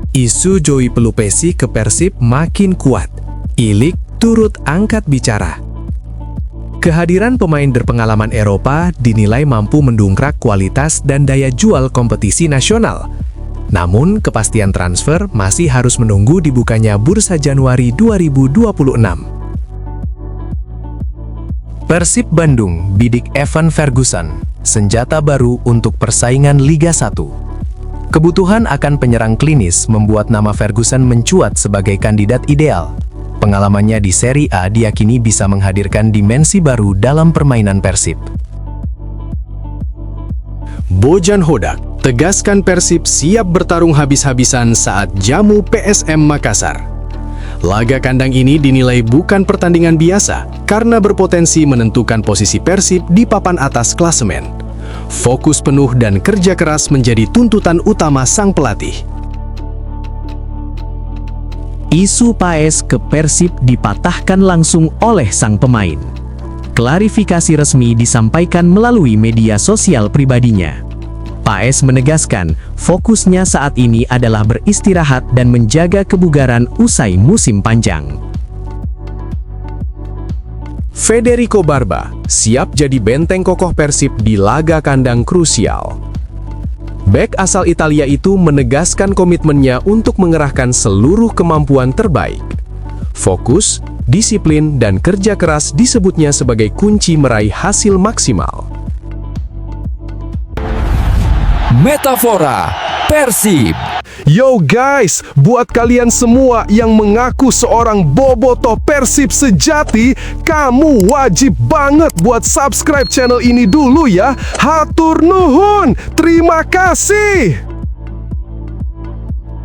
Isu Joey Pelupesi ke Persib makin kuat. Ilik turut angkat bicara. Kehadiran pemain berpengalaman Eropa dinilai mampu mendongkrak kualitas dan daya jual kompetisi nasional. Namun, kepastian transfer masih harus menunggu dibukanya bursa Januari 2026. Persib Bandung bidik Evan Ferguson, senjata baru untuk persaingan Liga 1. Kebutuhan akan penyerang klinis membuat nama Ferguson mencuat sebagai kandidat ideal. Pengalamannya di Serie A diyakini bisa menghadirkan dimensi baru dalam permainan Persib. Bojan Hodak tegaskan Persib siap bertarung habis-habisan saat jamu PSM Makassar. Laga kandang ini dinilai bukan pertandingan biasa karena berpotensi menentukan posisi Persib di papan atas klasemen. Fokus penuh dan kerja keras menjadi tuntutan utama sang pelatih. Isu Paes ke Persib dipatahkan langsung oleh sang pemain. Klarifikasi resmi disampaikan melalui media sosial pribadinya. Paes menegaskan fokusnya saat ini adalah beristirahat dan menjaga kebugaran usai musim panjang. Federico Barba siap jadi benteng kokoh Persib di laga kandang krusial. Bek asal Italia itu menegaskan komitmennya untuk mengerahkan seluruh kemampuan terbaik. Fokus, disiplin, dan kerja keras disebutnya sebagai kunci meraih hasil maksimal. Metafora Persib. Yo guys, buat kalian semua yang mengaku seorang bobotoh Persib sejati, kamu wajib banget buat subscribe channel ini dulu ya. Hatur nuhun, terima kasih.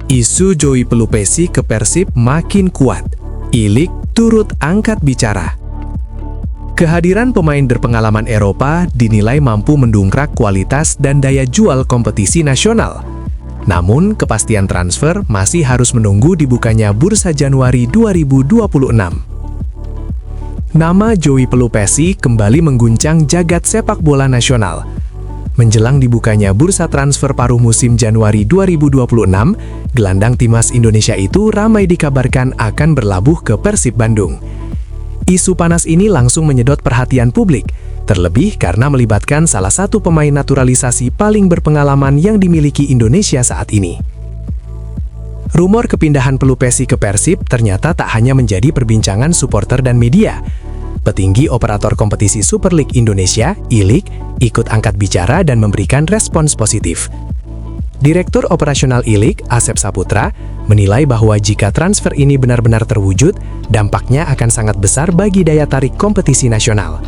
Isu Joey Pelupesi ke Persib makin kuat. Ilik turut angkat bicara. Kehadiran pemain berpengalaman Eropa dinilai mampu mendongkrak kualitas dan daya jual kompetisi nasional. Namun, kepastian transfer masih harus menunggu dibukanya bursa Januari 2026. Nama Joey Pelupesi kembali mengguncang jagat sepak bola nasional. Menjelang dibukanya bursa transfer paruh musim Januari 2026, gelandang timnas Indonesia itu ramai dikabarkan akan berlabuh ke Persib Bandung. Isu panas ini langsung menyedot perhatian publik, terlebih karena melibatkan salah satu pemain naturalisasi paling berpengalaman yang dimiliki Indonesia saat ini. Rumor kepindahan Pelupesi ke Persib ternyata tak hanya menjadi perbincangan supporter dan media. Petinggi operator kompetisi Super League Indonesia, ILIG, ikut angkat bicara dan memberikan respons positif. Direktur Operasional ILIG, Asep Saputra, menilai bahwa jika transfer ini benar-benar terwujud, dampaknya akan sangat besar bagi daya tarik kompetisi nasional.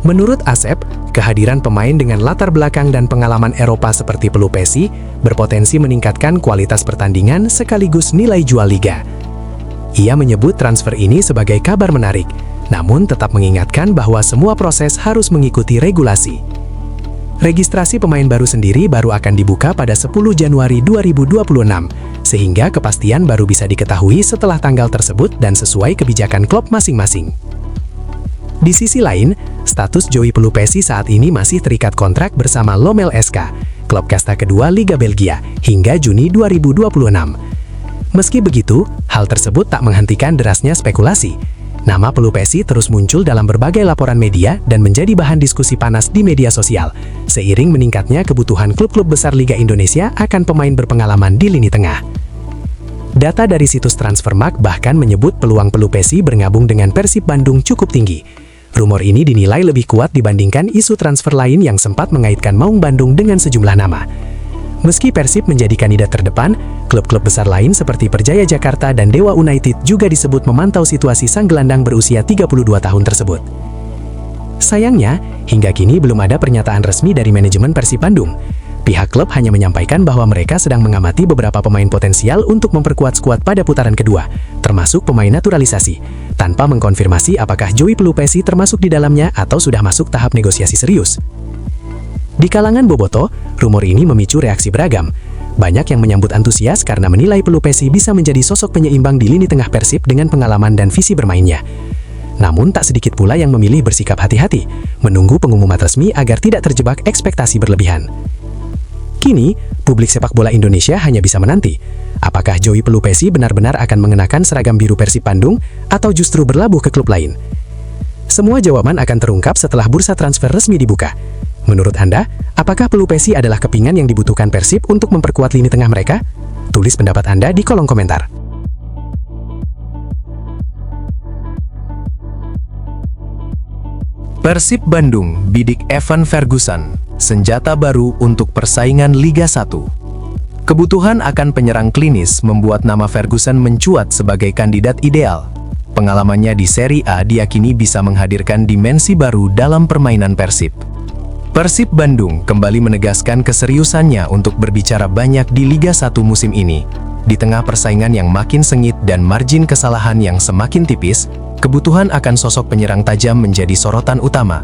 Menurut Asep, kehadiran pemain dengan latar belakang dan pengalaman Eropa seperti Pelupesi berpotensi meningkatkan kualitas pertandingan sekaligus nilai jual liga. Ia menyebut transfer ini sebagai kabar menarik, namun tetap mengingatkan bahwa semua proses harus mengikuti regulasi. Registrasi pemain baru sendiri baru akan dibuka pada 10 Januari 2026, sehingga kepastian baru bisa diketahui setelah tanggal tersebut dan sesuai kebijakan klub masing-masing. Di sisi lain, status Joey Pelupesi saat ini masih terikat kontrak bersama Lommel SK, klub kasta kedua Liga Belgia, hingga Juni 2026. Meski begitu, hal tersebut tak menghentikan derasnya spekulasi. Nama Pelupesi terus muncul dalam berbagai laporan media dan menjadi bahan diskusi panas di media sosial, seiring meningkatnya kebutuhan klub-klub besar Liga Indonesia akan pemain berpengalaman di lini tengah. Data dari situs Transfermarkt bahkan menyebut peluang Pelupesi bergabung dengan Persib Bandung cukup tinggi. Rumor ini dinilai lebih kuat dibandingkan isu transfer lain yang sempat mengaitkan Maung Bandung dengan sejumlah nama. Meski Persib menjadi kandidat terdepan, klub-klub besar lain seperti Persija Jakarta dan Dewa United juga disebut memantau situasi sang gelandang berusia 32 tahun tersebut. Sayangnya, hingga kini belum ada pernyataan resmi dari manajemen Persib Bandung. Pihak klub hanya menyampaikan bahwa mereka sedang mengamati beberapa pemain potensial untuk memperkuat skuad pada putaran kedua, termasuk pemain naturalisasi, tanpa mengkonfirmasi apakah Joey Pelupesi termasuk di dalamnya atau sudah masuk tahap negosiasi serius. Di kalangan bobotoh, rumor ini memicu reaksi beragam. Banyak yang menyambut antusias karena menilai Pelupesi bisa menjadi sosok penyeimbang di lini tengah Persib dengan pengalaman dan visi bermainnya. Namun tak sedikit pula yang memilih bersikap hati-hati, menunggu pengumuman resmi agar tidak terjebak ekspektasi berlebihan. Kini, publik sepak bola Indonesia hanya bisa menanti. Apakah Joey Pelupesi benar-benar akan mengenakan seragam biru Persib Bandung atau justru berlabuh ke klub lain? Semua jawaban akan terungkap setelah bursa transfer resmi dibuka. Menurut Anda, apakah Pelupesi adalah kepingan yang dibutuhkan Persib untuk memperkuat lini tengah mereka? Tulis pendapat Anda di kolom komentar. Persib Bandung bidik Evan Ferguson, senjata baru untuk persaingan Liga 1. Kebutuhan akan penyerang klinis membuat nama Ferguson mencuat sebagai kandidat ideal. Pengalamannya di Serie A diyakini bisa menghadirkan dimensi baru dalam permainan Persib. Persib Bandung kembali menegaskan keseriusannya untuk berbicara banyak di Liga 1 musim ini. Di tengah persaingan yang makin sengit dan margin kesalahan yang semakin tipis, kebutuhan akan sosok penyerang tajam menjadi sorotan utama.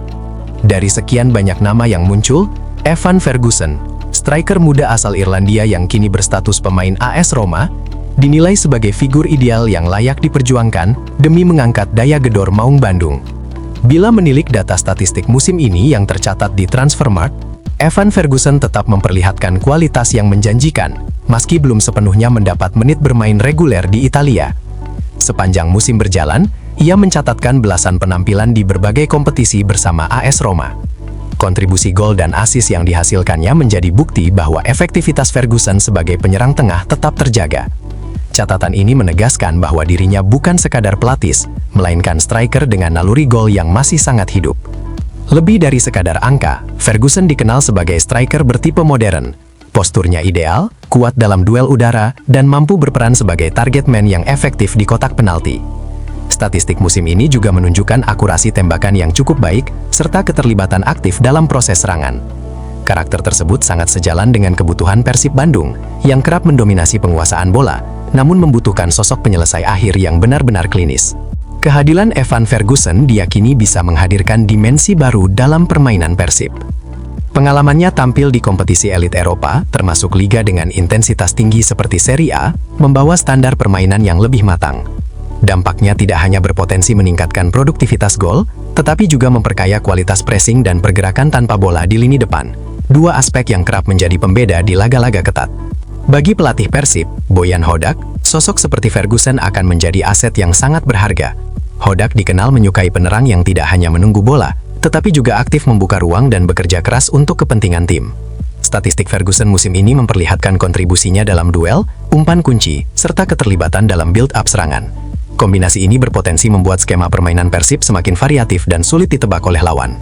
Dari sekian banyak nama yang muncul, Evan Ferguson, striker muda asal Irlandia yang kini berstatus pemain AS Roma, dinilai sebagai figur ideal yang layak diperjuangkan demi mengangkat daya gedor Maung Bandung. Bila menilik data statistik musim ini yang tercatat di Transfermarkt, Evan Ferguson tetap memperlihatkan kualitas yang menjanjikan, meski belum sepenuhnya mendapat menit bermain reguler di Italia. Sepanjang musim berjalan, ia mencatatkan belasan penampilan di berbagai kompetisi bersama AS Roma. Kontribusi gol dan assist yang dihasilkannya menjadi bukti bahwa efektivitas Ferguson sebagai penyerang tengah tetap terjaga. Catatan ini menegaskan bahwa dirinya bukan sekadar pelapis, melainkan striker dengan naluri gol yang masih sangat hidup. Lebih dari sekadar angka, Ferguson dikenal sebagai striker bertipe modern. Posturnya ideal, kuat dalam duel udara, dan mampu berperan sebagai target man yang efektif di kotak penalti. Statistik musim ini juga menunjukkan akurasi tembakan yang cukup baik, serta keterlibatan aktif dalam proses serangan. Karakter tersebut sangat sejalan dengan kebutuhan Persib Bandung, yang kerap mendominasi penguasaan bola, namun membutuhkan sosok penyelesai akhir yang benar-benar klinis. Kehadiran Evan Ferguson diyakini bisa menghadirkan dimensi baru dalam permainan Persib. Pengalamannya tampil di kompetisi elit Eropa, termasuk liga dengan intensitas tinggi seperti Serie A, membawa standar permainan yang lebih matang. Dampaknya tidak hanya berpotensi meningkatkan produktivitas gol, tetapi juga memperkaya kualitas pressing dan pergerakan tanpa bola di lini depan, dua aspek yang kerap menjadi pembeda di laga-laga ketat. Bagi pelatih Persib, Bojan Hodak, sosok seperti Ferguson akan menjadi aset yang sangat berharga. Hodak dikenal menyukai penerang yang tidak hanya menunggu bola, tetapi juga aktif membuka ruang dan bekerja keras untuk kepentingan tim. Statistik Ferguson musim ini memperlihatkan kontribusinya dalam duel, umpan kunci, serta keterlibatan dalam build-up serangan. Kombinasi ini berpotensi membuat skema permainan Persib semakin variatif dan sulit ditebak oleh lawan.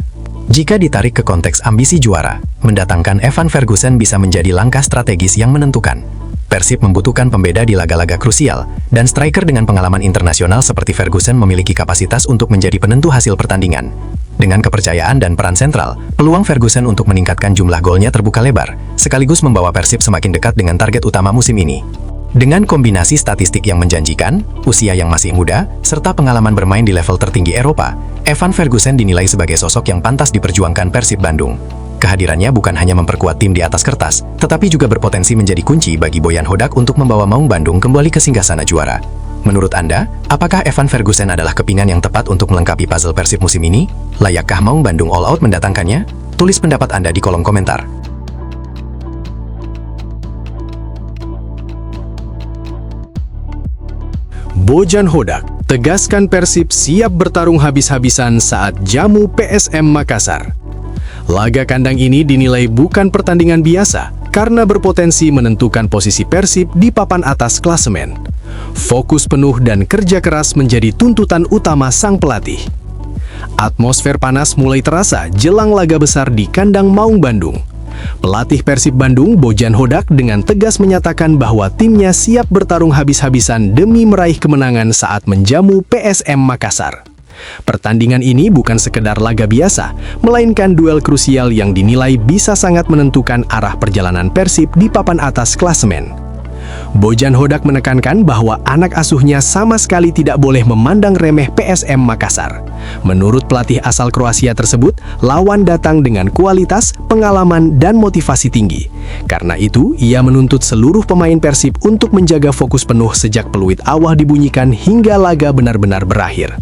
Jika ditarik ke konteks ambisi juara, mendatangkan Evan Ferguson bisa menjadi langkah strategis yang menentukan. Persib membutuhkan pembeda di laga-laga krusial, dan striker dengan pengalaman internasional seperti Ferguson memiliki kapasitas untuk menjadi penentu hasil pertandingan. Dengan kepercayaan dan peran sentral, peluang Ferguson untuk meningkatkan jumlah golnya terbuka lebar, sekaligus membawa Persib semakin dekat dengan target utama musim ini. Dengan kombinasi statistik yang menjanjikan, usia yang masih muda, serta pengalaman bermain di level tertinggi Eropa, Evan Ferguson dinilai sebagai sosok yang pantas diperjuangkan Persib Bandung. Kehadirannya bukan hanya memperkuat tim di atas kertas, tetapi juga berpotensi menjadi kunci bagi Bojan Hodak untuk membawa Maung Bandung kembali ke singgasana juara. Menurut Anda, apakah Evan Ferguson adalah kepingan yang tepat untuk melengkapi puzzle Persib musim ini? Layakkah Maung Bandung all out mendatangkannya? Tulis pendapat Anda di kolom komentar. Bojan Hodak tegaskan Persib siap bertarung habis-habisan saat jamu PSM Makassar. Laga kandang ini dinilai bukan pertandingan biasa karena berpotensi menentukan posisi Persib di papan atas klasemen. Fokus penuh dan kerja keras menjadi tuntutan utama sang pelatih. Atmosfer panas mulai terasa jelang laga besar di kandang Maung Bandung. Pelatih Persib Bandung, Bojan Hodak, dengan tegas menyatakan bahwa timnya siap bertarung habis-habisan demi meraih kemenangan saat menjamu PSM Makassar. Pertandingan ini bukan sekedar laga biasa, melainkan duel krusial yang dinilai bisa sangat menentukan arah perjalanan Persib di papan atas klasemen. Bojan Hodak menekankan bahwa anak asuhnya sama sekali tidak boleh memandang remeh PSM Makassar. Menurut pelatih asal Kroasia tersebut, lawan datang dengan kualitas, pengalaman, dan motivasi tinggi. Karena itu, ia menuntut seluruh pemain Persib untuk menjaga fokus penuh sejak peluit awal dibunyikan hingga laga benar-benar berakhir.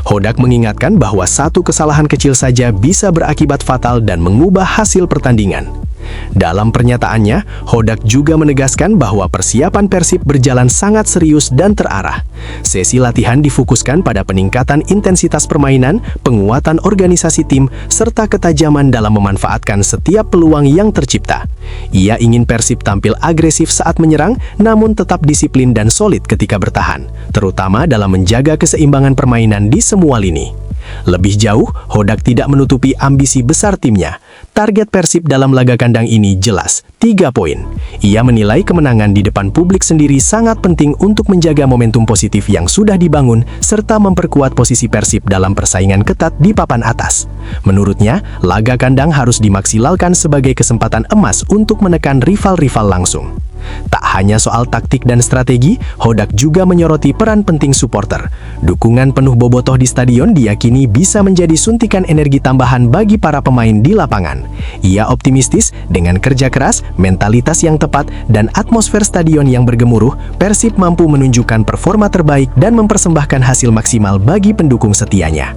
Hodak mengingatkan bahwa satu kesalahan kecil saja bisa berakibat fatal dan mengubah hasil pertandingan. Dalam pernyataannya, Hodak juga menegaskan bahwa persiapan Persib berjalan sangat serius dan terarah. Sesi latihan difokuskan pada peningkatan intensitas permainan, penguatan organisasi tim, serta ketajaman dalam memanfaatkan setiap peluang yang tercipta. Ia ingin Persib tampil agresif saat menyerang, namun tetap disiplin dan solid ketika bertahan, terutama dalam menjaga keseimbangan permainan di semua lini. Lebih jauh, Hodak tidak menutupi ambisi besar timnya. Target Persib dalam laga kandang ini jelas, 3 poin. Ia menilai kemenangan di depan publik sendiri sangat penting untuk menjaga momentum positif yang sudah dibangun, serta memperkuat posisi Persib dalam persaingan ketat di papan atas. Menurutnya, laga kandang harus dimaksimalkan sebagai kesempatan emas untuk menekan rival-rival langsung. Tak hanya soal taktik dan strategi, Hodak juga menyoroti peran penting supporter. Dukungan penuh bobotoh di stadion diyakini bisa menjadi suntikan energi tambahan bagi para pemain di lapangan. Ia optimistis dengan kerja keras, mentalitas yang tepat, dan atmosfer stadion yang bergemuruh, Persib mampu menunjukkan performa terbaik dan mempersembahkan hasil maksimal bagi pendukung setianya.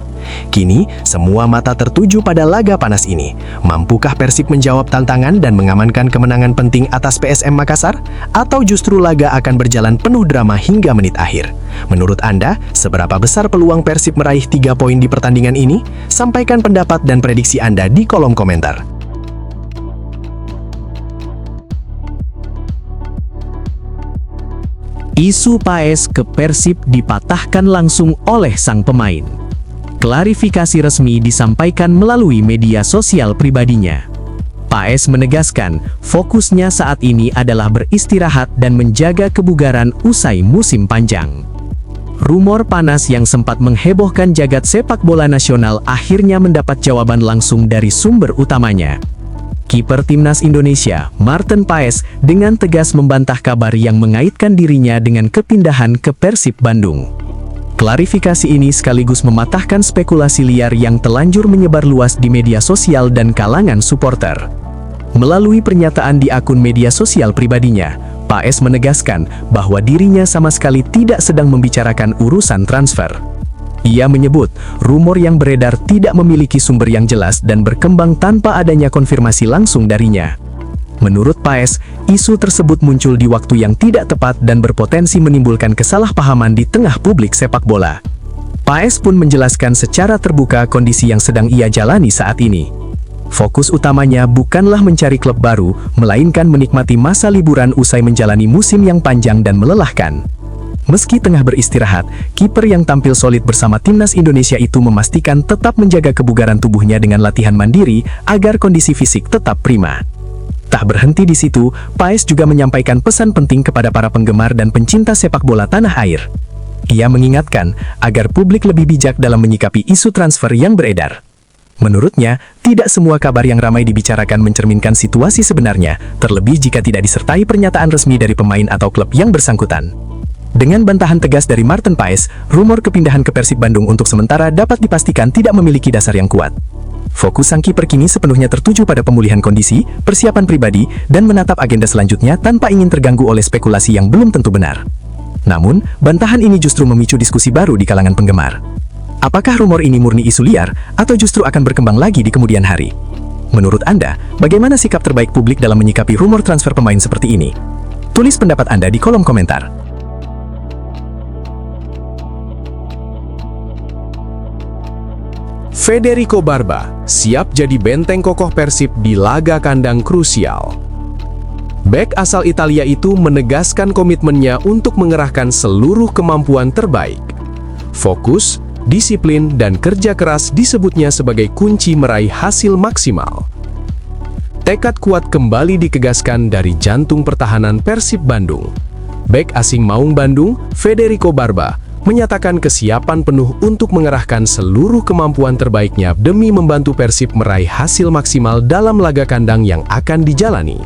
Kini, semua mata tertuju pada laga panas ini. Mampukah Persib menjawab tantangan dan mengamankan kemenangan penting atas PSM Makassar? Atau justru laga akan berjalan penuh drama hingga menit akhir? Menurut Anda, seberapa besar peluang Persib meraih 3 poin di pertandingan ini? Sampaikan pendapat dan prediksi Anda di kolom komentar. Isu Paes ke Persib dipatahkan langsung oleh sang pemain. Klarifikasi resmi disampaikan melalui media sosial pribadinya. Paes menegaskan, fokusnya saat ini adalah beristirahat dan menjaga kebugaran usai musim panjang. Rumor panas yang sempat menghebohkan jagat sepak bola nasional akhirnya mendapat jawaban langsung dari sumber utamanya. Kiper Timnas Indonesia, Maarten Paes, dengan tegas membantah kabar yang mengaitkan dirinya dengan kepindahan ke Persib Bandung. Klarifikasi ini sekaligus mematahkan spekulasi liar yang telanjur menyebar luas di media sosial dan kalangan supporter. Melalui pernyataan di akun media sosial pribadinya, Paes menegaskan bahwa dirinya sama sekali tidak sedang membicarakan urusan transfer. Ia menyebut, rumor yang beredar tidak memiliki sumber yang jelas dan berkembang tanpa adanya konfirmasi langsung darinya. Menurut Paes, isu tersebut muncul di waktu yang tidak tepat dan berpotensi menimbulkan kesalahpahaman di tengah publik sepak bola. Paes pun menjelaskan secara terbuka kondisi yang sedang ia jalani saat ini. Fokus utamanya bukanlah mencari klub baru, melainkan menikmati masa liburan usai menjalani musim yang panjang dan melelahkan. Meski tengah beristirahat, kiper yang tampil solid bersama Timnas Indonesia itu memastikan tetap menjaga kebugaran tubuhnya dengan latihan mandiri agar kondisi fisik tetap prima. Tak berhenti di situ, Paes juga menyampaikan pesan penting kepada para penggemar dan pencinta sepak bola tanah air. Ia mengingatkan agar publik lebih bijak dalam menyikapi isu transfer yang beredar. Menurutnya, tidak semua kabar yang ramai dibicarakan mencerminkan situasi sebenarnya, terlebih jika tidak disertai pernyataan resmi dari pemain atau klub yang bersangkutan. Dengan bantahan tegas dari Maarten Paes, rumor kepindahan ke Persib Bandung untuk sementara dapat dipastikan tidak memiliki dasar yang kuat. Fokus sang kiper kini sepenuhnya tertuju pada pemulihan kondisi, persiapan pribadi, dan menatap agenda selanjutnya tanpa ingin terganggu oleh spekulasi yang belum tentu benar. Namun, bantahan ini justru memicu diskusi baru di kalangan penggemar. Apakah rumor ini murni isu liar, atau justru akan berkembang lagi di kemudian hari? Menurut Anda, bagaimana sikap terbaik publik dalam menyikapi rumor transfer pemain seperti ini? Tulis pendapat Anda di kolom komentar. Federico Barba siap jadi benteng kokoh Persib di laga kandang krusial. Bek asal Italia itu menegaskan komitmennya untuk mengerahkan seluruh kemampuan terbaik. Fokus, disiplin, dan kerja keras disebutnya sebagai kunci meraih hasil maksimal. Tekad kuat kembali dikegaskan dari jantung pertahanan Persib Bandung. Bek asing Maung Bandung, Federico Barba, menyatakan kesiapan penuh untuk mengerahkan seluruh kemampuan terbaiknya demi membantu Persib meraih hasil maksimal dalam laga kandang yang akan dijalani.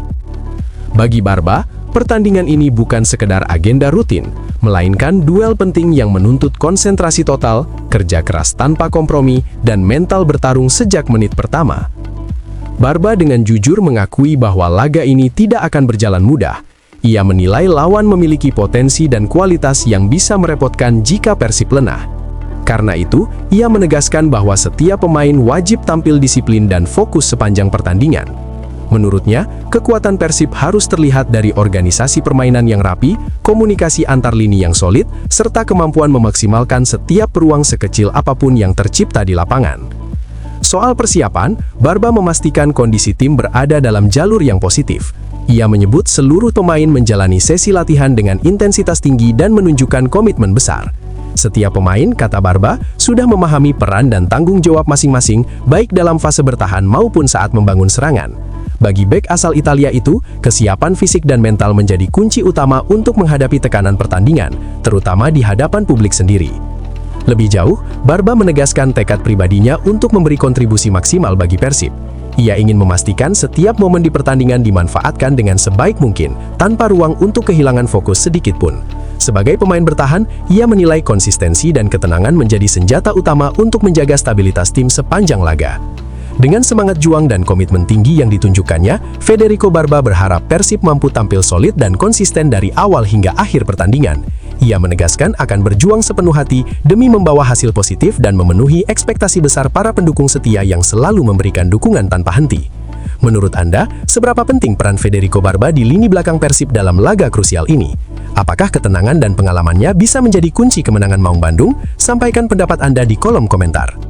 Bagi Barba, pertandingan ini bukan sekedar agenda rutin, melainkan duel penting yang menuntut konsentrasi total, kerja keras tanpa kompromi, dan mental bertarung sejak menit pertama. Barba dengan jujur mengakui bahwa laga ini tidak akan berjalan mudah. Ia menilai lawan memiliki potensi dan kualitas yang bisa merepotkan jika Persib lengah. Karena itu, ia menegaskan bahwa setiap pemain wajib tampil disiplin dan fokus sepanjang pertandingan. Menurutnya, kekuatan Persib harus terlihat dari organisasi permainan yang rapi, komunikasi antar lini yang solid, serta kemampuan memaksimalkan setiap peluang sekecil apapun yang tercipta di lapangan. Soal persiapan, Barba memastikan kondisi tim berada dalam jalur yang positif. Ia menyebut seluruh pemain menjalani sesi latihan dengan intensitas tinggi dan menunjukkan komitmen besar. Setiap pemain, kata Barba, sudah memahami peran dan tanggung jawab masing-masing, baik dalam fase bertahan maupun saat membangun serangan. Bagi bek asal Italia itu, kesiapan fisik dan mental menjadi kunci utama untuk menghadapi tekanan pertandingan, terutama di hadapan publik sendiri. Lebih jauh, Barba menegaskan tekad pribadinya untuk memberi kontribusi maksimal bagi Persib. Ia ingin memastikan setiap momen di pertandingan dimanfaatkan dengan sebaik mungkin, tanpa ruang untuk kehilangan fokus sedikit pun. Sebagai pemain bertahan, ia menilai konsistensi dan ketenangan menjadi senjata utama untuk menjaga stabilitas tim sepanjang laga. Dengan semangat juang dan komitmen tinggi yang ditunjukkannya, Federico Barba berharap Persib mampu tampil solid dan konsisten dari awal hingga akhir pertandingan. Ia menegaskan akan berjuang sepenuh hati demi membawa hasil positif dan memenuhi ekspektasi besar para pendukung setia yang selalu memberikan dukungan tanpa henti. Menurut Anda, seberapa penting peran Federico Barba di lini belakang Persib dalam laga krusial ini? Apakah ketenangan dan pengalamannya bisa menjadi kunci kemenangan Maung Bandung? Sampaikan pendapat Anda di kolom komentar.